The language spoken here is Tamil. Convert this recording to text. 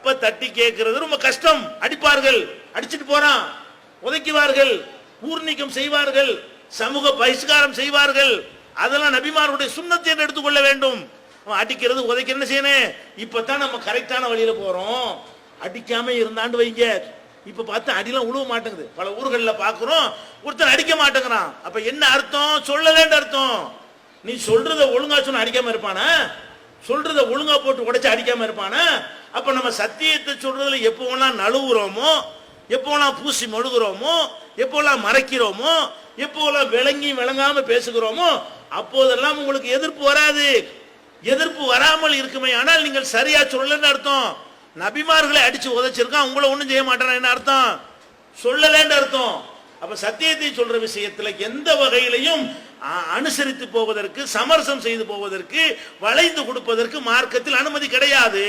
தப்ப தட்டி கேட்கிறது ரொம்ப கஷ்டம். அடிப்பார்கள், அடிச்சிட்டு போறான், உதைக்குவார்கள், பூர்ணிக்கம் செய்வார்கள், சமூக பகிஷ்காரம் செய்வார்கள். அதெல்லாம் நபிமாருடைய சுன்னத்தை என்று எடுத்துக்கொள்ள வேண்டும். அடிக்கிறது உதைக்கிறது என்ன செய்யணும்? இப்பதான் நம்ம கரெக்டான வழியில போறோம். அடிக்காம இருந்தாண்டு வைங்க, இப்ப பார்த்து அடிலாம் உழுவ மாட்டேங்குது. பல ஊர்களில் பார்க்கிறோம், ஒருத்தர் அடிக்க மாட்டேங்கிறான். அப்ப என்ன அர்த்தம்? சொல்லலேன்னு அர்த்தம். நீ சொல்றத ஒழுங்கா சொன்ன அடிக்காம இருப்பானா? சொல்றத ஒழுங்கா போட்டு உடைச்சு அடிக்காம இருப்பானா? அப்ப நம்ம சத்தியத்தை சொல்றதுல எப்போலாம் நழுவுறோமோ, எப்போலாம் பூசி மொழுகிறோமோ, எப்போலாம் மறைக்கிறோமோ, எப்போலாம் விளங்கி விளங்காம பேசுகிறோமோ, அப்போதெல்லாம் உங்களுக்கு எதிர்ப்பு வராது. எதிர்ப்பு வராமல் இருக்குமே ஆனால் நீங்கள் சரியா சொல்லலன்னு அர்த்தம். நபிமார்களை அடிச்சு உதைச்சிருக்கான், உங்களை ஒண்ணும் செய்ய மாட்டான் என்ன அர்த்தம்? சொல்லலன்னு அர்த்தம். அப்ப சத்தியத்தை சொல்ற விஷயத்துல எந்த வகையிலையும் அனுசரித்து போவதற்கு, சமரசம் செய்து போவதற்கு, வளைந்து கொடுப்பதற்கு மார்க்கத்தில் அனுமதி கிடையாது.